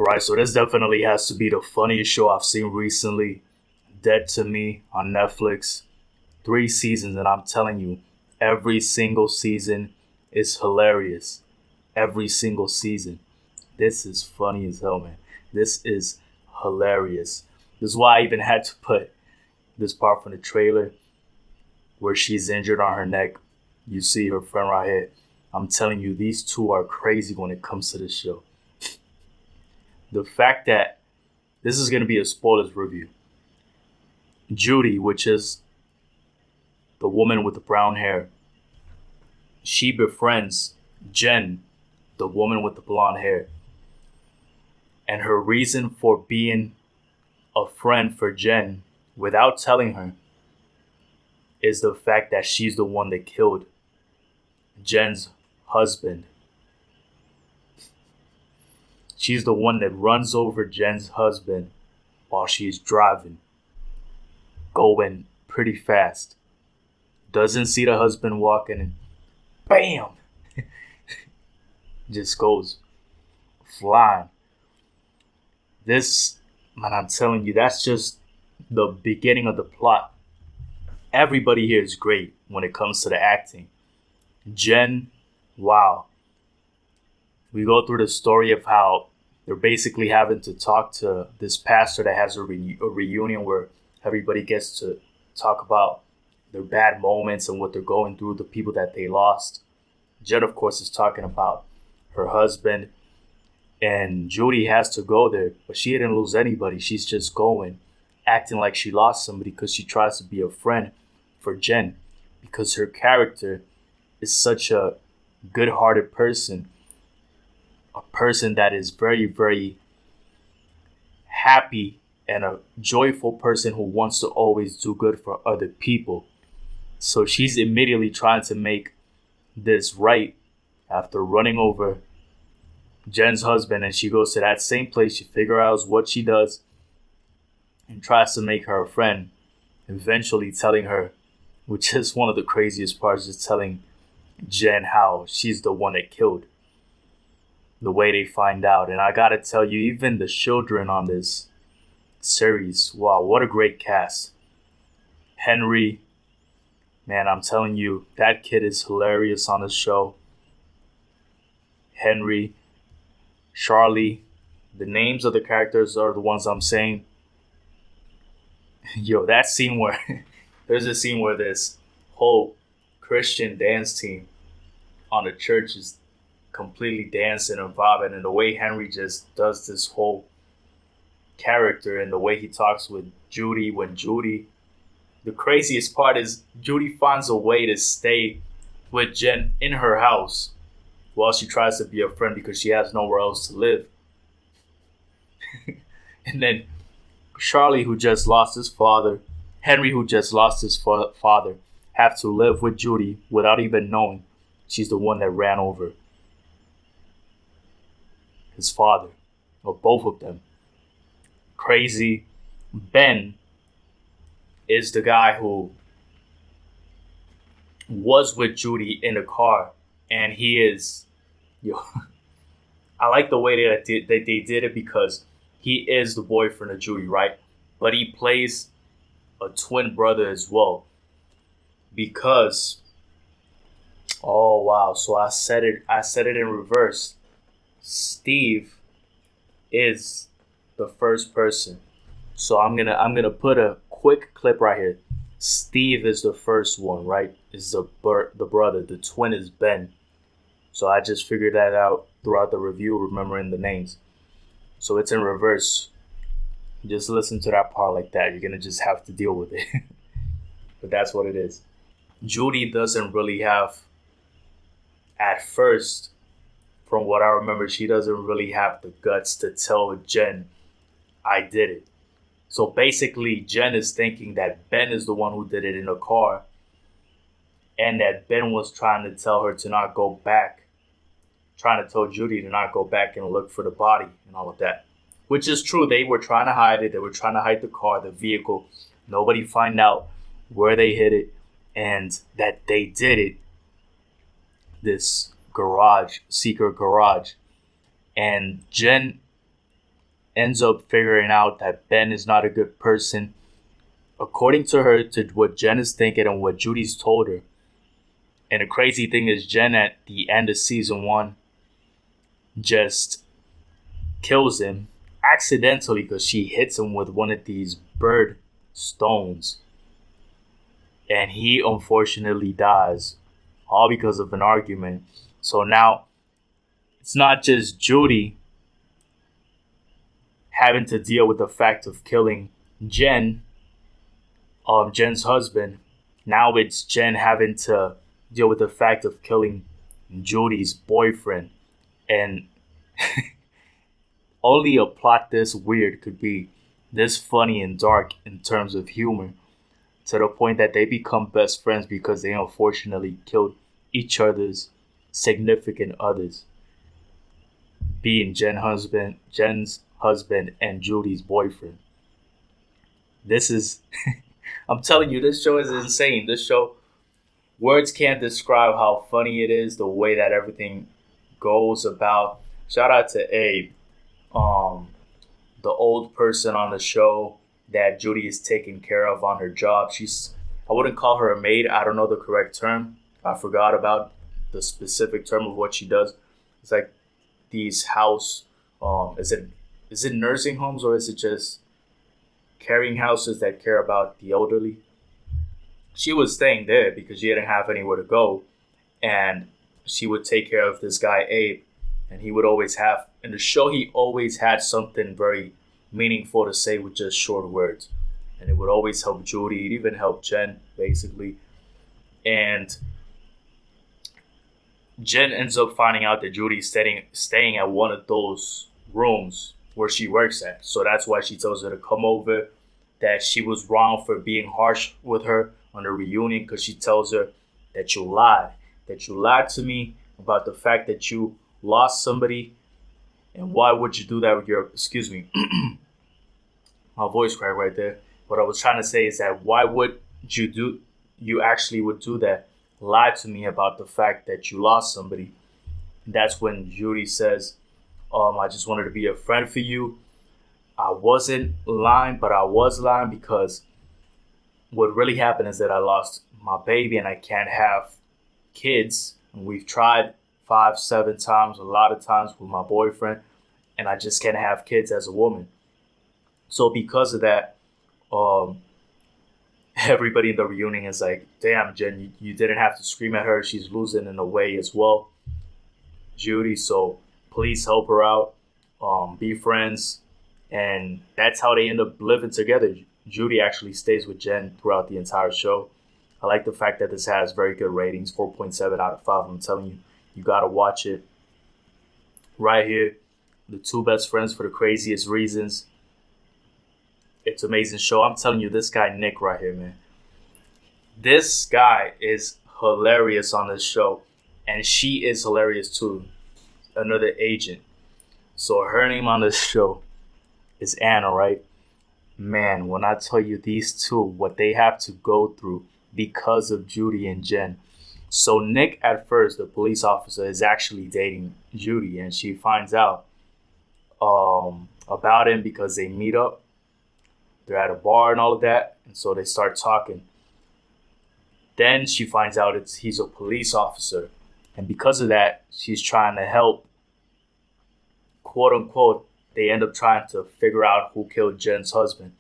Right, so this definitely has to be the funniest show I've seen recently. Dead to Me on Netflix. 3 seasons, and I'm telling you, every single season is hilarious. Every single season. This is funny as hell, man. This is hilarious. This is why I even had to put this part from the trailer where she's injured on her neck. You see her friend right here. I'm telling you, these two are crazy when it comes to this show. The fact that this is going to be a spoilers review. Judy, which is the woman with the brown hair, she befriends Jen, the woman with the blonde hair. And her reason for being a friend for Jen without telling her is the fact that she's the one that killed Jen's husband. She's the one that runs over Jen's husband while she's driving, going pretty fast. Doesn't see the husband walking and bam! Just goes flying. This, man, I'm telling you, that's just the beginning of the plot. Everybody here is great when it comes to the acting. Jen, wow. We go through the story of how they're basically having to talk to this pastor that has a reunion where everybody gets to talk about their bad moments and what they're going through, the people that they lost. Jen, of course, is talking about her husband, and Judy has to go there, but she didn't lose anybody. She's just going, acting like she lost somebody because she tries to be a friend for Jen, because her character is such a good-hearted person, a person that is very, very happy and a joyful person who wants to always do good for other people. So she's immediately trying to make this right after running over Jen's husband, and she goes to that same place. She figures out what she does and tries to make her a friend, eventually telling her, which is one of the craziest parts, just telling Jen how she's the one that killed. The way they find out. And I gotta tell you, even the children on this series, wow, what a great cast. Henry, man, I'm telling you, that kid is hilarious on this show. Henry, Charlie, the names of the characters are the ones I'm saying. Yo, that scene where there's a scene where this whole Christian dance team on the church is completely dancing and vibing, and the way Henry just does this whole character and the way he talks with Judy, the craziest part is Judy finds a way to stay with Jen in her house while she tries to be a friend because she has nowhere else to live. And then Charlie, who just lost his father, Henry, who just lost his father, have to live with Judy without even knowing she's the one that ran over his father, or both of them. Crazy. Ben is the guy who was with Judy in the car, and he is, yo, I like the way that they did it because he is the boyfriend of Judy, right? But he plays a twin brother as well. Because, oh wow, so I said it in reverse. Steve is the first person. So I'm gonna put a quick clip right here. Steve is the first one, right? Is the brother. The twin is Ben. So I just figured that out throughout the review, remembering the names. So it's in reverse. Just listen to that part like that. You're gonna just have to deal with it. But that's what it is. Judy doesn't really have, at first, from what I remember, she doesn't really have the guts to tell Jen, I did it. So basically, Jen is thinking that Ben is the one who did it in the car, and that Ben was trying to tell her to not go back, trying to tell Judy to not go back and look for the body and all of that. Which is true. They were trying to hide it. They were trying to hide the car, the vehicle. Nobody find out where they hid it, and that they did it. This garage, secret garage. And Jen ends up figuring out that Ben is not a good person. According to her, to what Jen is thinking and what Judy's told her. And the crazy thing is, Jen at the end of season 1 just kills him accidentally because she hits him with one of these bird stones. And he unfortunately dies, all because of an argument. So now it's not just Judy having to deal with the fact of killing Jen's husband. Now it's Jen having to deal with the fact of killing Judy's boyfriend. And only a plot this weird could be this funny and dark in terms of humor, to the point that they become best friends because they unfortunately killed each other's significant others, being Jen's husband and Judy's boyfriend. This is I'm telling you, this show is insane. This show, words can't describe how funny it is, the way that everything goes about. Shout out to Abe, the old person on the show that Judy is taking care of on her job. I wouldn't call her a maid. I don't know the correct term. I forgot about the specific term of what she does. It's like these house, is it nursing homes, or is it just carrying houses that care about the elderly? She was staying there because she didn't have anywhere to go, and she would take care of this guy Abe, and he would always have in the show, he always had something very meaningful to say with just short words, and it would always help Judy. It even helped Jen basically, and Jen ends up finding out that Judy's staying at one of those rooms where she works at. So that's why she tells her to come over, that she was wrong for being harsh with her on the reunion, because she tells her that you lied. That you lied to me about the fact that you lost somebody. And why would you do that with your, excuse me, my voice cracked right there. What I was trying to say is that why would you actually would do that? Lie to me about the fact that you lost somebody. And that's when Judy says, I just wanted to be a friend for you. I wasn't lying, but I was lying because what really happened is that I lost my baby and I can't have kids. And we've tried 5-7 times, a lot of times with my boyfriend, and I just can't have kids as a woman. So because of that, everybody in the reunion is like, damn, Jen, you didn't have to scream at her. She's losing in a way as well, Judy. So please help her out, be friends. And that's how they end up living together. Judy actually stays with Jen throughout the entire show. I like the fact that this has very good ratings, 4.7 out of 5. I'm telling you, you got to watch it. Right here, the two best friends for the craziest reasons. It's an amazing show. I'm telling you, this guy, Nick, right here, man. This guy is hilarious on this show. And she is hilarious too. Another agent. So her name on this show is Anna, right? Man, when I tell you these two, what they have to go through because of Judy and Jen. So Nick, at first, the police officer, is actually dating Judy, and she finds out about him because they meet up. They're at a bar and all of that, and so they start talking. Then she finds out he's a police officer, and because of that, she's trying to help, quote unquote. They end up trying to figure out who killed Jen's husband,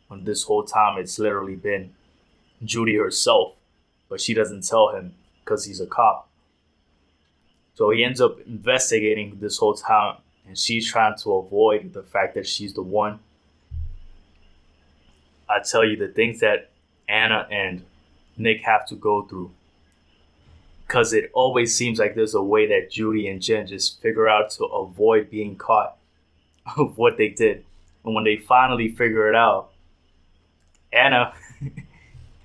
when this whole time it's literally been Judy herself, but she doesn't tell him because he's a cop. So he ends up investigating this whole time, and she's trying to avoid the fact that she's the one. I tell you, the things that Anna and Nick have to go through, because it always seems like there's a way that Judy and Jen just figure out to avoid being caught of what they did. And when they finally figure it out, Anna,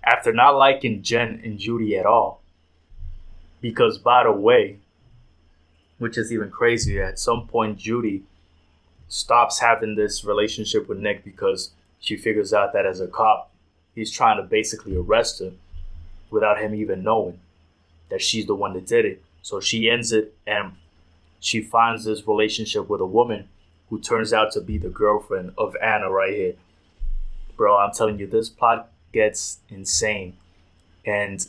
after not liking Jen and Judy at all, because by the way, which is even crazier, at some point Judy stops having this relationship with Nick because she figures out that as a cop, he's trying to basically arrest her without him even knowing that she's the one that did it. So she ends it, and she finds this relationship with a woman who turns out to be the girlfriend of Anna right here. Bro, I'm telling you, this plot gets insane. And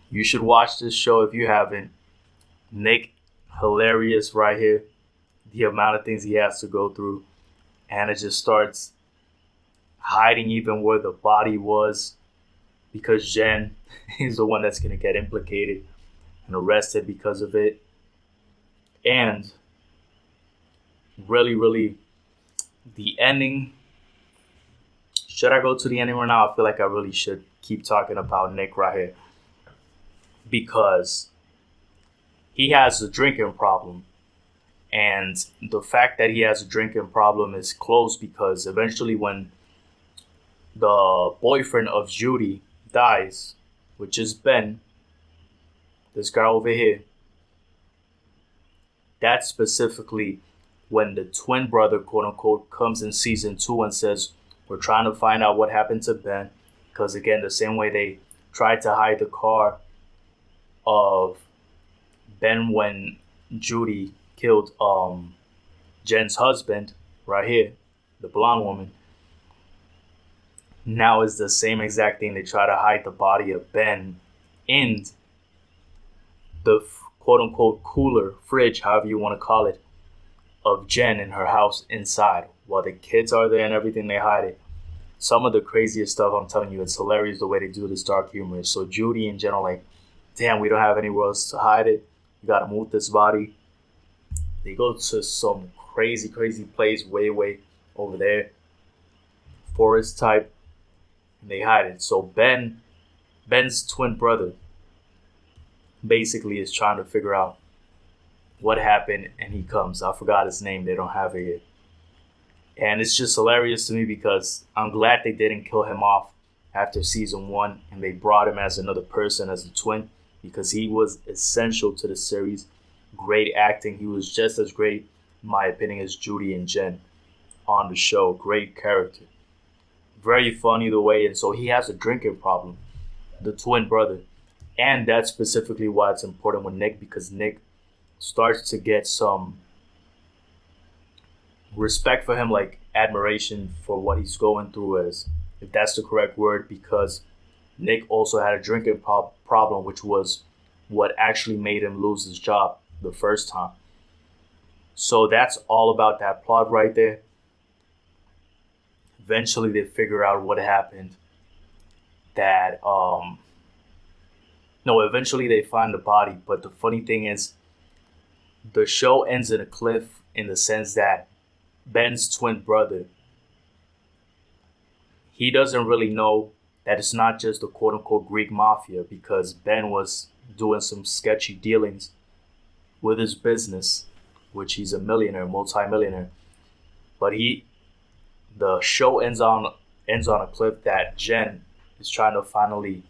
you should watch this show if you haven't. Nick, hilarious right here. The amount of things he has to go through. Anna just starts hiding even where the body was because Jen is the one that's going to get implicated and arrested because of it. And really, really, the ending. Should I go to the ending right now? I feel like I really should keep talking about Nick right here because he has a drinking problem. And the fact that he has a drinking problem is close because eventually when the boyfriend of Judy dies, which is Ben, this guy over here, that's specifically when the twin brother, quote unquote, comes in season 2 and says, we're trying to find out what happened to Ben. Because again, the same way they tried to hide the car of Ben when Judy killed Jen's husband, right here, the blonde woman. Now it's the same exact thing. They try to hide the body of Ben in the quote unquote cooler, fridge, however you want to call it, of Jen in her house inside. While the kids are there and everything, they hide it. Some of the craziest stuff, I'm telling you, it's hilarious the way they do this dark humor. So Judy and Jen are like, damn, we don't have anywhere else to hide it. We gotta move this body. They go to some crazy, crazy place way over there. Forest type. And they hide it. So Ben's twin brother, basically is trying to figure out what happened, and he comes. I forgot his name. They don't have it yet. And it's just hilarious to me because I'm glad they didn't kill him off after season 1 and they brought him as another person, as a twin, because he was essential to the series. Great acting. He was just as great, in my opinion, as Judy and Jen on the show. Great character. Very funny the way. And so he has a drinking problem, the twin brother. And that's specifically why it's important with Nick, because Nick starts to get some respect for him, like admiration for what he's going through, as if that's the correct word, because Nick also had a drinking problem, which was what actually made him lose his job the first time. So that's all about that plot right there. Eventually they figure out what happened. Eventually they find the body. But the funny thing is, the show ends in a cliff in the sense that Ben's twin brother, he doesn't really know that it's not just the quote unquote Greek mafia, because Ben was doing some sketchy dealings with his business, which he's a millionaire, multi-millionaire. But the show ends on a cliff that Jen is trying to finally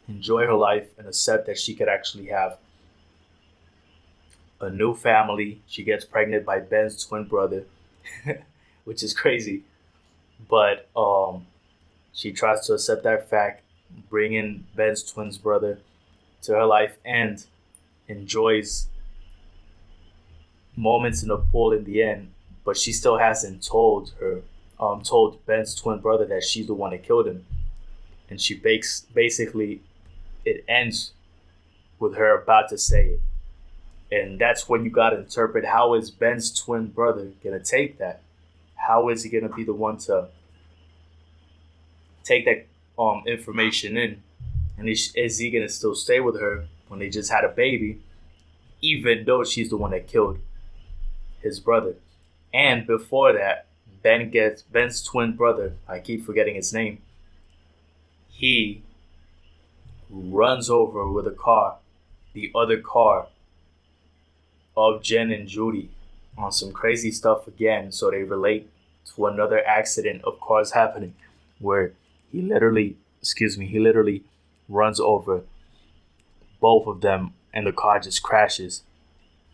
enjoy her life and accept that she could actually have a new family. She gets pregnant by Ben's twin brother, which is crazy. But she tries to accept that fact, bring in Ben's twin brother to her life, and enjoys moments in the pool in the end. But she still hasn't told Ben's twin brother that she's the one that killed him. And she basically, it ends with her about to say it. And that's when you gotta interpret, how is Ben's twin brother gonna take that? How is he gonna be the one to take that information in? And is he gonna still stay with her when they just had a baby, even though she's the one that killed his brother? And before that, Ben's twin brother, I keep forgetting his name, he runs over with a car, the other car of Jen and Judy, on some crazy stuff again. So they relate to another accident of cars happening where he literally runs over both of them and the car just crashes.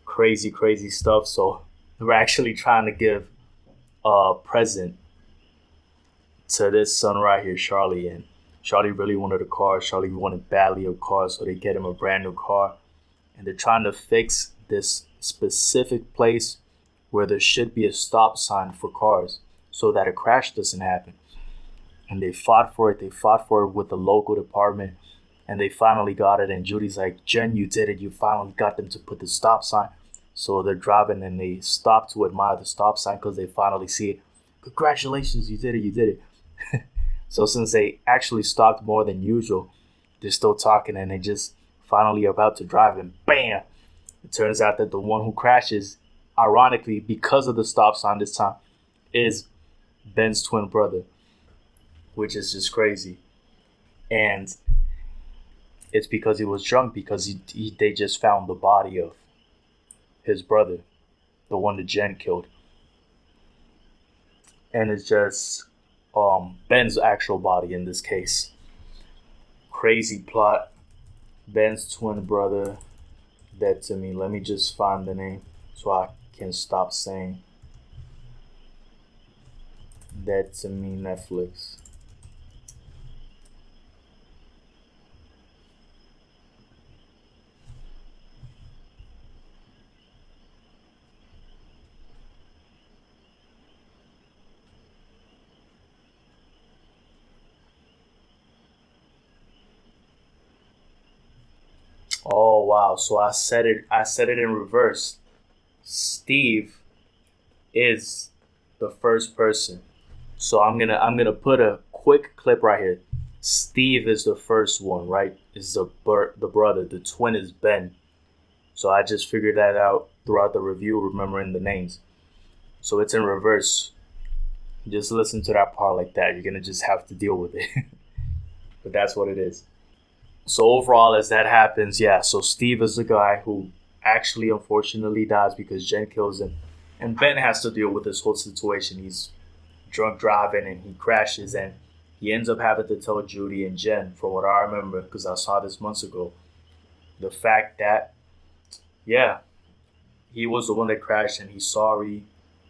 Crazy, crazy stuff. So we're actually trying to give a present to this son right here, Charlie. And Charlie really wanted a car. Charlie wanted badly a car, so they get him a brand new car. And they're trying to fix this specific place where there should be a stop sign for cars so that a crash doesn't happen. And they fought for it. They fought for it with the local department, and they finally got it. And Judy's like, Jen, you did it. You finally got them to put the stop sign. So they're driving and they stop to admire the stop sign because they finally see it. Congratulations, you did it. You did it. So since they actually stopped more than usual, they're still talking and they just finally about to drive, and bam! It turns out that the one who crashes, ironically, because of the stop sign this time, is Ben's twin brother, which is just crazy. And it's because he was drunk, because they just found the body of his brother, the one that Jen killed. And it's just Ben's actual body in this case. Crazy plot. Ben's twin brother dead to me. Let me just find the name so I can stop saying dead to me Netflix. Oh wow, so I said it in reverse. Steve is the first person. So I'm gonna put a quick clip right here. Steve is the first one, right? Is the brother. The twin is Ben. So I just figured that out throughout the review, remembering the names. So it's in reverse. Just listen to that part like that. You're gonna just have to deal with it. But that's what it is. So overall, as that happens, yeah. So Steve is the guy who actually, unfortunately, dies because Jen kills him, and Ben has to deal with this whole situation. He's drunk driving and he crashes, and he ends up having to tell Judy and Jen, from what I remember, because I saw this months ago, the fact that, yeah, he was the one that crashed and he's sorry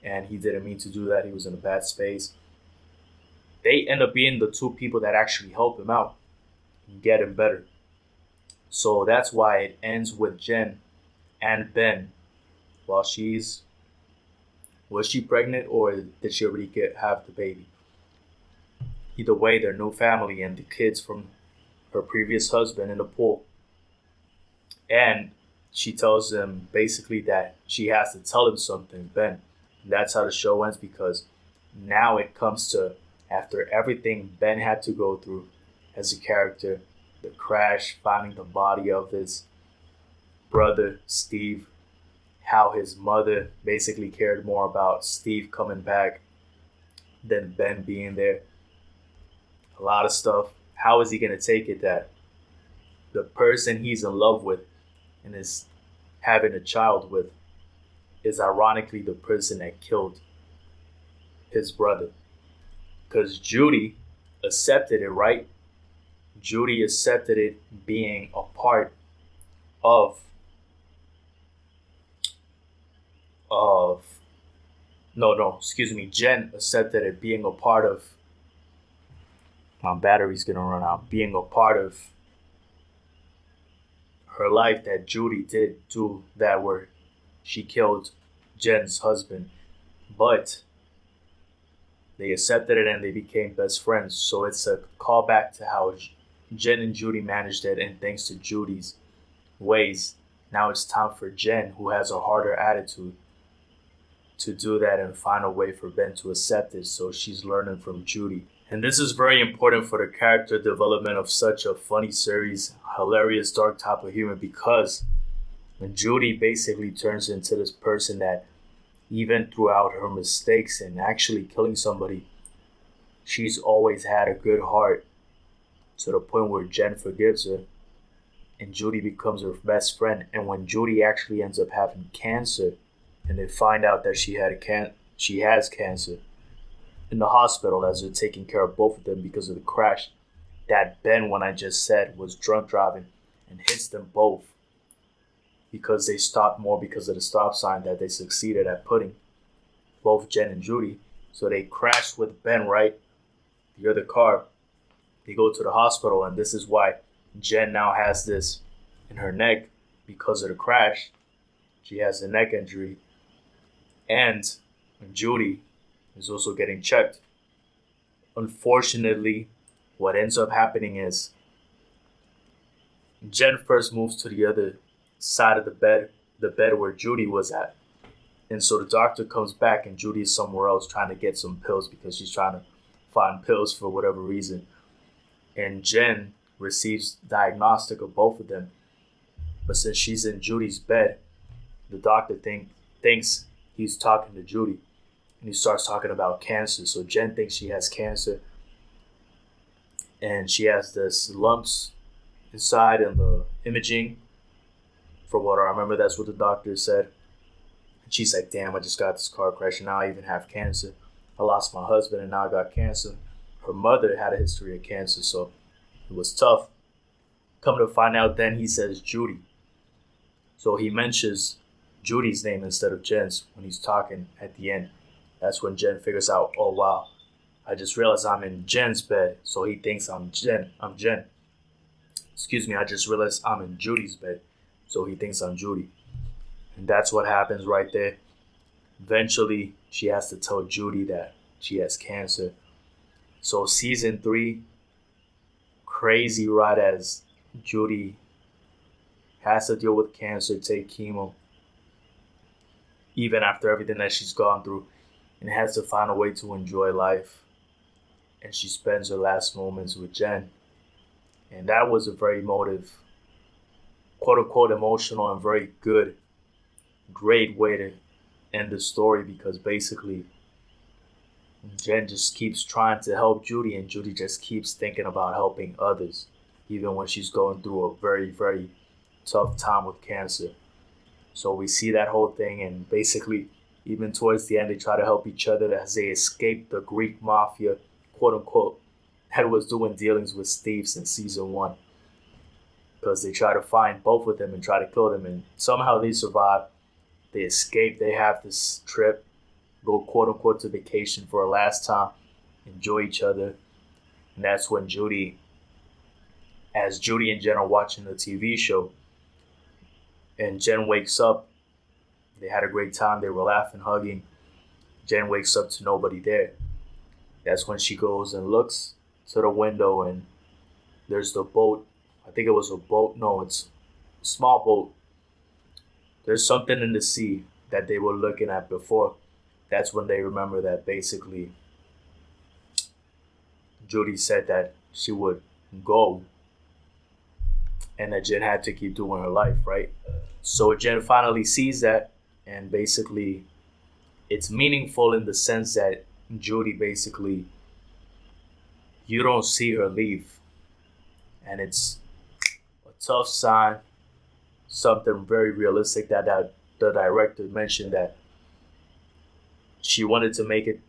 and he didn't mean to do that. He was in a bad space. They end up being the two people that actually help him out and get him better. So that's why it ends with Jen and Ben while was she pregnant or did she already have the baby? Either way, their new family and the kids from her previous husband in the pool. And she tells him basically that she has to tell him something, Ben. And that's how the show ends, because now it comes to, after everything Ben had to go through as a character, the crash, finding the body of his brother, Steve, how his mother basically cared more about Steve coming back than Ben being there. A lot of stuff. How is he going to take it that the person he's in love with and is having a child with is ironically the person that killed his brother? Because Judy accepted it, right? Judy accepted it being a part of excuse me, Jen accepted it being a part of, my battery's gonna run out, being a part of her life, that Judy did do that, where she killed Jen's husband. But they accepted it and they became best friends. So it's a callback to how Jen and Judy managed it, and thanks to Judy's ways, now it's time for Jen, who has a harder attitude, to do that and find a way for Ben to accept it. So she's learning from Judy. And this is very important for the character development of such a funny series, hilarious, dark type of humor, because when Judy basically turns into this person that, even throughout her mistakes and actually killing somebody, she's always had a good heart, to the point where Jen forgives her and Judy becomes her best friend. And when Judy actually ends up having cancer, and they find out that she has cancer in the hospital, as they're taking care of both of them because of the crash, that Ben, when I just said, was drunk driving and hits them both because they stopped more because of the stop sign that they succeeded at putting, both Jen and Judy. So they crashed with Ben, right? The other car. They go to the hospital, and this is why Jen now has this in her neck because of the crash. She has a neck injury. And Judy is also getting checked. Unfortunately, what ends up happening is Jen first moves to the other side of the bed where Judy was at. And so the doctor comes back and Judy is somewhere else trying to get some pills because she's trying to find pills for whatever reason. And Jen receives diagnostic of both of them. But since she's in Judy's bed, the doctor thinks he's talking to Judy. And he starts talking about cancer. So Jen thinks she has cancer. And she has this lumps inside in the imaging. From what I remember, that's what the doctor said. And she's like, damn, I just got this car crash and now I even have cancer. I lost my husband and now I got cancer. Her mother had a history of cancer, so it was tough. Come to find out, then he says Judy. So he mentions Judy's name instead of Jen's when he's talking at the end. That's when Jen figures out, oh wow, I just realized I'm in Jen's bed. So he thinks I'm Jen. Excuse me, I just realized I'm in Judy's bed. So he thinks I'm Judy. And that's what happens right there. Eventually, she has to tell Judy that she has cancer. So season 3, crazy right as Judy has to deal with cancer, take chemo, even after everything that she's gone through, and has to find a way to enjoy life. And she spends her last moments with Jen. And that was a very emotive, quote unquote emotional and very good, great way to end the story, because basically Jen just keeps trying to help Judy and Judy just keeps thinking about helping others, even when she's going through a very, very tough time with cancer. So we see that whole thing, and basically even towards the end they try to help each other as they escape the Greek mafia, quote unquote, that was doing dealings with thieves in season 1. Because they try to find both of them and try to kill them, and somehow they survive. They escape. They have this trip, go quote unquote to vacation for a last time, enjoy each other. And that's when Judy, as Judy and Jen are watching the TV show, and Jen wakes up, they had a great time. They were laughing, hugging. Jen wakes up to nobody there. That's when she goes and looks to the window, and there's the boat. I think it was a boat. No, it's a small boat. There's something in the sea that they were looking at before. That's when they remember that basically Judy said that she would go and that Jen had to keep doing her life, right? So Jen finally sees that, and basically it's meaningful in the sense that Judy basically, you don't see her leave. And it's a tough sign, something very realistic that the director mentioned, that she wanted to make it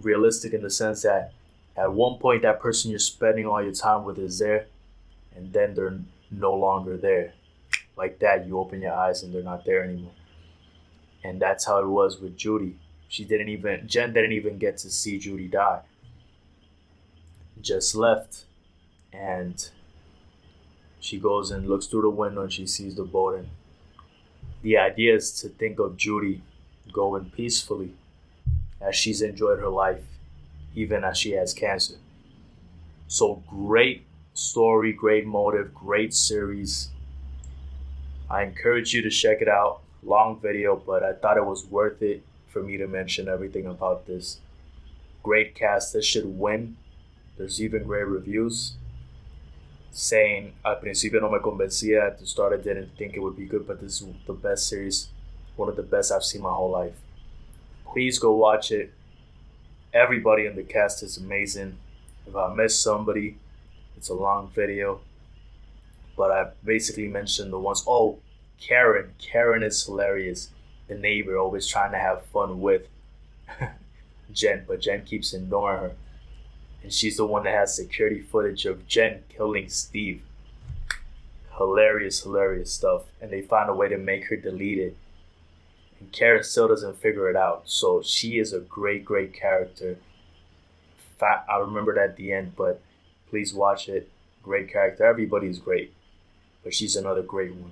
realistic in the sense that at one point that person you're spending all your time with is there, and then they're no longer there. Like that, you open your eyes and they're not there anymore. And that's how it was with Judy. Jen didn't even get to see Judy die. Just left, and she goes and looks through the window and she sees the boat. And the idea is to think of Judy going peacefully as she's enjoyed her life, even as she has cancer. So great story, great motive, great series. I encourage you to check it out. Long video, but I thought it was worth it for me to mention everything about this. Great cast. This should win. There's even great reviews saying al principio no me convencía. At the start I didn't think it would be good, but this is the best series, one of the best I've seen my whole life. Please go watch it. Everybody in the cast is amazing. If I missed somebody, it's a long video, but I basically mentioned the ones. Oh, Karen is hilarious. The neighbor, always trying to have fun with Jen, but Jen keeps ignoring her. And she's the one that has security footage of Jen killing Steve. Hilarious stuff. And they find a way to make her delete it. And Karen still doesn't figure it out. So she is a great character. I remembered at the end, but please watch it. Great character. Everybody's great, but she's another great one.